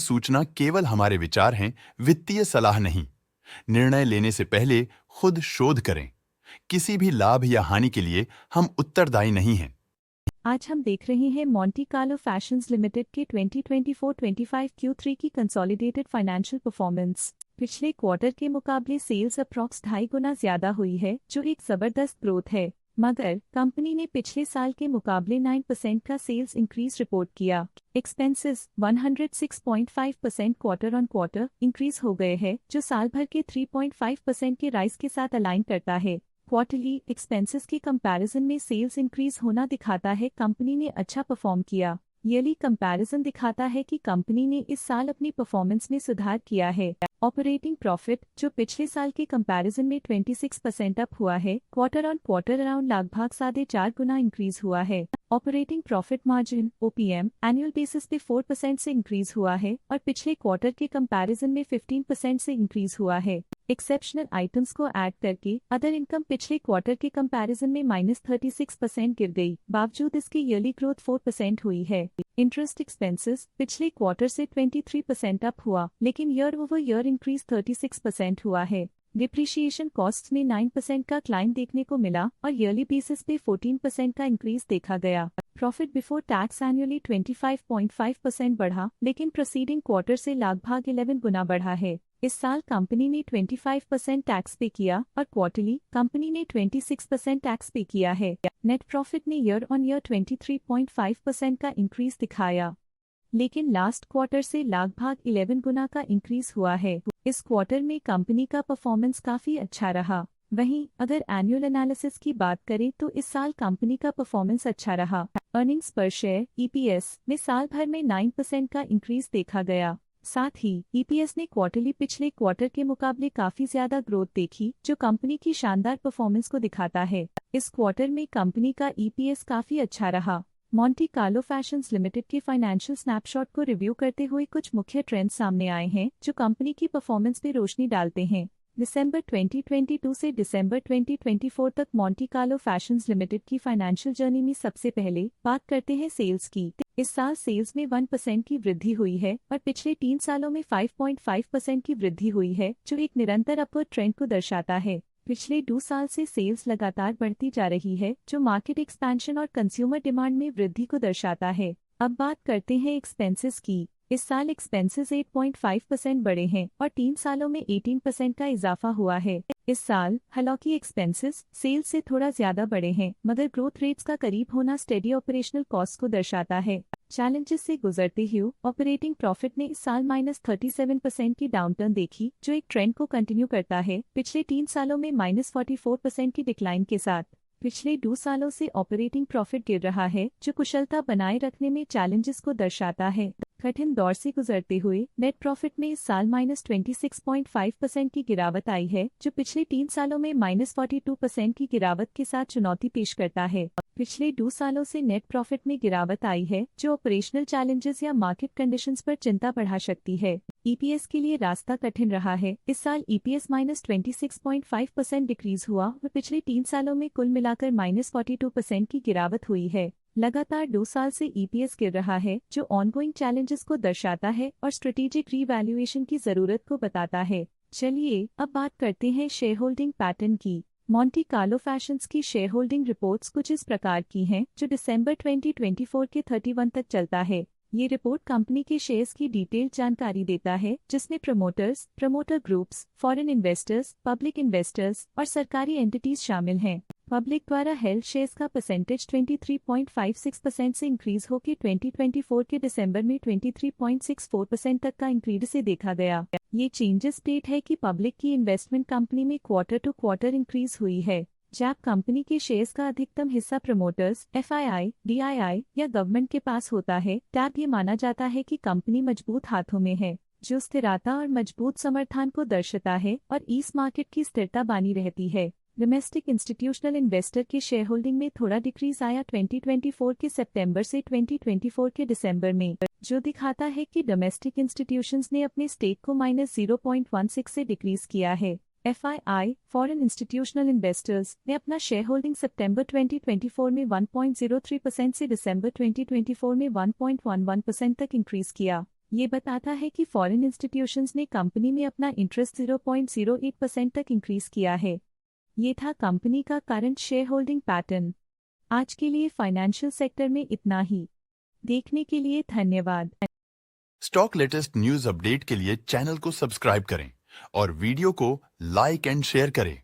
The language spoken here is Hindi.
सूचना केवल हमारे विचार हैं, वित्तीय सलाह नहीं। निर्णय लेने से पहले खुद शोध करें। किसी भी लाभ या हानि के लिए हम उत्तरदायी नहीं हैं। आज हम देख रहे हैं मोंटी कार्लो फैशंस लिमिटेड के 2024-25 Q3 की कंसोलिडेटेड फाइनेंशियल परफॉर्मेंस। पिछले क्वार्टर के मुकाबले सेल्स अप्रॉक्स 2.5 गुना ज्यादा हुई है, जो एक जबरदस्त ग्रोथ है। मगर कंपनी ने पिछले साल के मुकाबले 9% का सेल्स इंक्रीज रिपोर्ट किया। Expenses 106.5% quarter on quarter increase हो गए हैं, जो साल भर के 3.5% के राइज के साथ अलाइन करता है। क्वार्टरली एक्सपेंसेस के कंपैरिजन में सेल्स इंक्रीज होना दिखाता है कंपनी ने अच्छा परफॉर्म किया। ईयरली कंपैरिजन दिखाता है कि कंपनी ने इस साल अपनी परफॉर्मेंस में सुधार किया है। ऑपरेटिंग प्रॉफिट, जो पिछले साल के कंपैरिजन में 26% अप हुआ है, क्वार्टर ऑन क्वार्टर अराउंड लगभग 4.5 गुना इंक्रीज हुआ है। Operating profit margin (OPM) annual basis पे 4% से इंक्रीज हुआ है और पिछले क्वार्टर के कंपैरिजन में 15% से इंक्रीज हुआ है। एक्सेप्शनल आइटम्स को ऐड करके अदर इनकम पिछले क्वार्टर के कंपैरिजन में -36% गिर गई, बावजूद इसकी ईयरली ग्रोथ 4% हुई है। इंटरेस्ट एक्सपेंसेस पिछले क्वार्टर से 23% अप हुआ, लेकिन ईयर ओवर ईयर इंक्रीज 36% हुआ है। डिप्रिशिएशन कॉस्ट्स में 9% का क्लाइम देखने को मिला और ईयरली बेसिस पे 14% का इंक्रीज देखा गया। प्रॉफिट बिफोर टैक्स एनुअली 25.5% बढ़ा, लेकिन प्रोसीडिंग क्वार्टर से लगभग 11 गुना बढ़ा है। इस साल कंपनी ने 25% टैक्स पे किया और क्वार्टरली कंपनी ने 26% टैक्स पे किया है। नेट प्रॉफिट ने ईयर ऑन ईयर 23.5% का इंक्रीज दिखाया, लेकिन लास्ट क्वार्टर से लगभग 11 गुना का इंक्रीज हुआ है। इस क्वार्टर में कंपनी का परफॉर्मेंस काफी अच्छा रहा। वहीं अगर एनुअल एनालिसिस की बात करें तो इस साल कंपनी का परफॉर्मेंस अच्छा रहा। अर्निंग्स पर शेयर (EPS) में साल भर में 9% का इंक्रीज देखा गया। साथ ही EPS ने क्वार्टरली पिछले क्वार्टर के मुकाबले काफी ज्यादा ग्रोथ देखी, जो कंपनी की शानदार परफॉर्मेंस को दिखाता है। इस क्वार्टर में कंपनी का EPS काफी अच्छा रहा। मोंटी कार्लो फैशंस लिमिटेड के फाइनेंशियल स्नैपशॉट को रिव्यू करते हुए कुछ मुख्य ट्रेंड्स सामने आए हैं, जो कंपनी की परफॉर्मेंस पे रोशनी डालते हैं। दिसंबर 2022 से दिसंबर 2024 तक मोंटी कार्लो फैशंस लिमिटेड की फाइनेंशियल जर्नी में सबसे पहले बात करते हैं सेल्स की। इस साल सेल्स में 1% की वृद्धि हुई है और पिछले 3 सालों में 5.5% की वृद्धि हुई है, जो एक निरंतर अपवर्ड ट्रेंड को दर्शाता है। पिछले 2 साल से सेल्स लगातार बढ़ती जा रही है, जो मार्केट एक्सपेंशन और कंज्यूमर डिमांड में वृद्धि को दर्शाता है। अब बात करते हैं एक्सपेंसेस की। इस साल एक्सपेंसेस 8.5% बढ़े हैं और 3 सालों में 18% का इजाफा हुआ है। इस साल हालांकि एक्सपेंसेस सेल्स से थोड़ा ज्यादा बढ़े हैं, मगर ग्रोथ रेट्स का करीब होना स्टेडी ऑपरेशनल कॉस्ट को दर्शाता है। चैलेंजेस से गुजरते हुए ऑपरेटिंग प्रॉफिट ने इस साल -37% की डाउनटर्न देखी, जो एक ट्रेंड को कंटिन्यू करता है, पिछले 3 सालों में -44% की डिक्लाइन के साथ। पिछले 2 सालों से ऑपरेटिंग प्रॉफिट गिर रहा है, जो कुशलता बनाए रखने में चैलेंजेस को दर्शाता है। कठिन दौर से गुजरते हुए नेट प्रॉफिट में इस साल -26.5% की गिरावट आई है, जो पिछले 3 सालों में -42% की गिरावट के साथ चुनौती पेश करता है। पिछले 2 सालों से नेट प्रॉफिट में गिरावट आई है, जो ऑपरेशनल चैलेंजेस या मार्केट कंडीशंस पर चिंता बढ़ा सकती है। EPS के लिए रास्ता कठिन रहा है। इस साल EPS -26.5% डिक्रीज हुआ और पिछले 3 सालों में कुल मिलाकर -42% की गिरावट हुई है। लगातार 2 साल से EPS गिर रहा है, जो ऑनगोइंग चैलेंजेस को दर्शाता है और स्ट्रेटेजिक रीवैल्यूएशन की जरूरत को बताता है। चलिए अब बात करते हैं शेयर होल्डिंग पैटर्न की। मोंटी कार्लो फैशंस की शेयर होल्डिंग रिपोर्ट्स कुछ इस प्रकार की हैं, जो दिसंबर 2024 के 31 तक चलता है। ये रिपोर्ट कंपनी के शेयर्स की डिटेल्ड जानकारी देता है, जिसमें promoters, promoter groups, foreign investors, public investors और सरकारी एंटिटीज शामिल हैं। पब्लिक द्वारा हेल्ड शेयर्स का परसेंटेज 23.56% से इंक्रीज होकर 2024 के दिसंबर में 23.64% तक का इंक्रीज से देखा गया। ये चेंजेस स्टेट है कि पब्लिक की इन्वेस्टमेंट कंपनी में क्वार्टर टू क्वार्टर इंक्रीज हुई है। जब कंपनी के शेयर्स का अधिकतम हिस्सा प्रमोटर्स, FII, DII या गवर्नमेंट के पास होता है, तब ये माना जाता है कि कंपनी मजबूत हाथों में है, जो स्थिरता और मजबूत समर्थन को दर्शाता है और इस मार्केट की स्थिरता बनी रहती है। डोमेस्टिक इंस्टीट्यूशनल इन्वेस्टर के शेयर होल्डिंग में थोड़ा डिक्रीज आया 2024 के सितंबर से 2024 के दिसंबर में, जो दिखाता है कि डोमेस्टिक इंस्टीट्यूशंस ने अपने स्टेक को -0.16 से डिक्रीज किया है। FII, फॉरेन इंस्टीट्यूशनल इन्वेस्टर्स, ने अपना शेयर होल्डिंग सितंबर 2024 में 1.03% से दिसंबर 2024 में 1.11% तक इंक्रीज किया। ये बताता है कि फॉरेन इंस्टीट्यूशंस ने कंपनी में अपना इंटरेस्ट 0.08% तक इंक्रीज किया है। ये था कंपनी का करंट शेयर होल्डिंग पैटर्न। आज के लिए फाइनेंशियल सेक्टर में इतना ही। देखने के लिए धन्यवाद। स्टॉक लेटेस्ट न्यूज अपडेट के लिए चैनल को सब्सक्राइब करें और वीडियो को लाइक एंड शेयर करें।